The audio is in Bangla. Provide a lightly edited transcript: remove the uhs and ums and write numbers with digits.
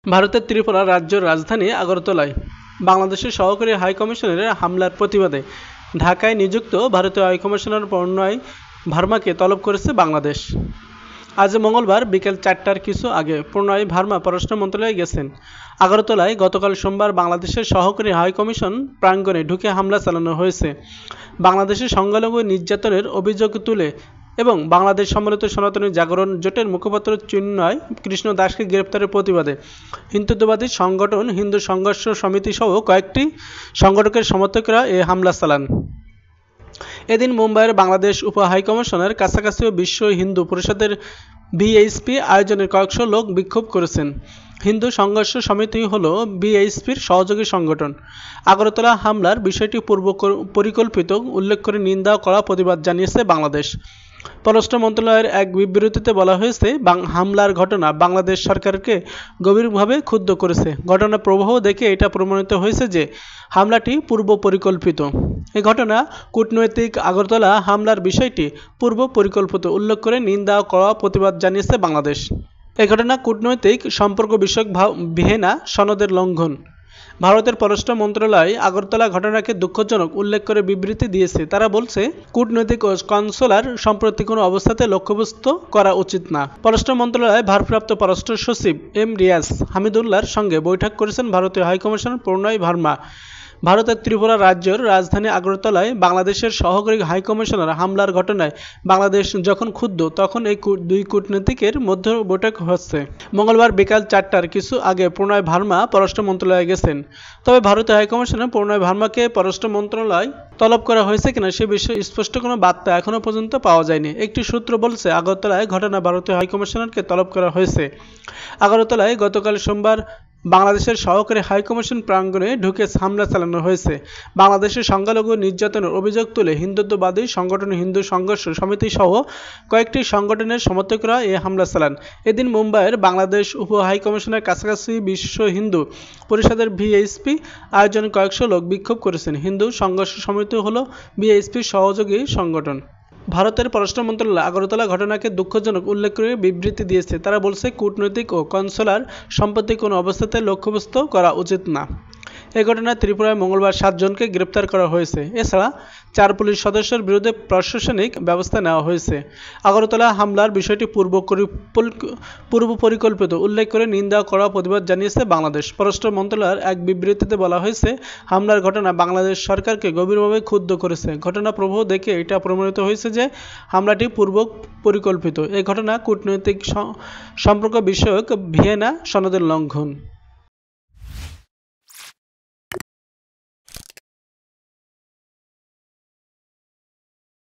ভারতের ত্রিপুরা রাজ্যের রাজধানী আগরতলায় বাংলাদেশের সহকারী হাইকমিশনের হামলার প্রতিবাদে ঢাকায় নিযুক্ত ভারতীয় হাইকমিশনার প্রণয় ভার্মাকে তলব করেছে বাংলাদেশ। আজ মঙ্গলবার বিকেল 4টার কিছু আগে প্রণয় ভার্মা পররাষ্ট্র মন্ত্রণালয়ে গেছেন। আগরতলায় গতকাল সোমবার বাংলাদেশের সহকারী হাইকমিশন প্রাঙ্গণে ঢুকে হামলা চালানো হয়েছে। বাংলাদেশের সংখ্যালঘু নির্যাতনের অভিযোগ তুলে এবং বাংলাদেশ সম্মিলিত সনাতনী জাগরণ জোটের মুখপাত্র চিন্ময় কৃষ্ণ দাসকে গ্রেপ্তারের প্রতিবাদে হিন্দুত্ববাদী সংগঠন হিন্দু সংঘর্ষ সমিতি সহ কয়েকটি সংগঠকের সমর্থকরা এ হামলা চালান। এদিন মুম্বাইয়ের বাংলাদেশ উপ হাইকমিশনের কাছাকাছি বিশ্ব হিন্দু পরিষদের বিএইচপি আয়োজনের কয়েকশো লোক বিক্ষোভ করেছেন। হিন্দু সংঘর্ষ সমিতি হল বিএইচপির সহযোগী সংগঠন। আগরতলা হামলার বিষয়টি পূর্ব পরিকল্পিত উল্লেখ করে নিন্দা করা প্রতিবাদ জানিয়েছে বাংলাদেশ। পররাষ্ট্র মন্ত্রণালয়ের এক বিবৃতিতে বলা হয়েছে, হামলার ঘটনা বাংলাদেশ সরকারকে গভীরভাবে ক্ষুব্ধ করেছে। ঘটনার প্রবাহ দেখে এটা প্রমাণিত হয়েছে যে হামলাটি পূর্ব পরিকল্পিত। এই ঘটনা কূটনৈতিক। আগরতলা হামলার বিষয়টি পূর্ব পরিকল্পিত উল্লেখ করে নিন্দা করা প্রতিবাদ জানিয়েছে বাংলাদেশ। এই ঘটনা কূটনৈতিক সম্পর্ক বিষয়ক ভিয়েনা সনদের লঙ্ঘন। ভারতের পররাষ্ট্র মন্ত্রণালয় আগরতলা ঘটনাকে দুঃখজনক উল্লেখ করে বিবৃতি দিয়েছে। তারা বলছে, কূটনৈতিক ও কনসুলার সম্প্রতি কোনো অবস্থাতে লক্ষ্যবস্তু করা উচিত না। পররাষ্ট্র মন্ত্রণালয়ে ভারপ্রাপ্ত পররাষ্ট্র সচিব এম রিয়াজ হামিদুল্লাহর সঙ্গে বৈঠক করেছেন ভারতীয় হাইকমিশনার প্রণয় ভার্মা। ভারতের ত্রিপুরা রাজ্যের রাজধানী আগরতলায় বাংলাদেশের সহকারী হাইকমিশনার হামলার ঘটনায় বাংলাদেশ যখন ক্ষুব্ধ, তখন এই দুই কূটনীতিকের মধ্যে বৈঠক হচ্ছে। মঙ্গলবার বিকাল 4টার কিছু আগে প্রণয় ভার্মা পররাষ্ট্র মন্ত্রণালয়ে গেছেন। তবে ভারতীয় হাইকমিশনার প্রণয় ভার্মাকে পররাষ্ট্র মন্ত্রণালয় তলব করা হয়েছে কিনা সে বিষয়ে স্পষ্ট কোনো বার্তা এখনও পর্যন্ত পাওয়া যায়নি। একটি সূত্র বলছে, আগরতলায় ঘটনা ভারতীয় হাইকমিশনারকে তলব করা হয়েছে। আগরতলায় গতকাল সোমবার বাংলাদেশের সহকারী হাইকমিশন প্রাঙ্গণে ঢুকে হামলা চালানো হয়েছে। বাংলাদেশের সংখ্যালঘু নির্যাতনের অভিযোগ তুলে হিন্দুত্ববাদী সংগঠন হিন্দু সংঘর্ষ সমিতি সহ কয়েকটি সংগঠনের সমর্থকরা এ হামলা চালান। এদিন মুম্বাইয়ের বাংলাদেশ উপ হাইকমিশনের কাছাকাছি বিশ্ব হিন্দু পরিষদের বিএইচপি আয়োজন কয়েকশো লোক বিক্ষোভ করেছেন। হিন্দু সংঘর্ষ সমিতি হল বিএইচপির সহযোগী সংগঠন। ভারতের পররাষ্ট্র মন্ত্রণালয় আগরতলা ঘটনাকে দুঃখজনক উল্লেখ করে বিবৃতি দিয়েছে। তারা বলছে, কূটনৈতিক ও কনসুলার সম্পত্তি কোনো অবস্থাতে লক্ষ্যবস্তু করা উচিত না। এই ঘটনায় ত্রিপুরায় মঙ্গলবার 7 জনকে গ্রেপ্তার করা হয়েছে। এছাড়া 4 পুলিশ সদস্যের বিরুদ্ধে প্রশাসনিক ব্যবস্থা নেওয়া হয়েছে। আগরতলা হামলার বিষয়টি পূর্ব পরিকল্পিত উল্লেখ করে নিন্দা করা প্রতিবাদ জানিয়েছে বাংলাদেশ। পররাষ্ট্র মন্ত্রণালয়ের এক বিবৃতিতে বলা হয়েছে, হামলার ঘটনা বাংলাদেশ সরকারকে গভীরভাবে ক্ষুব্ধ করেছে। ঘটনা প্রবাহ দেখে এটা প্রমাণিত হয়েছে যে হামলাটি পূর্ব পরিকল্পিত। এই ঘটনা কূটনৈতিক সম্পর্ক বিষয়ক ভিয়েনা সনদের লঙ্ঘন।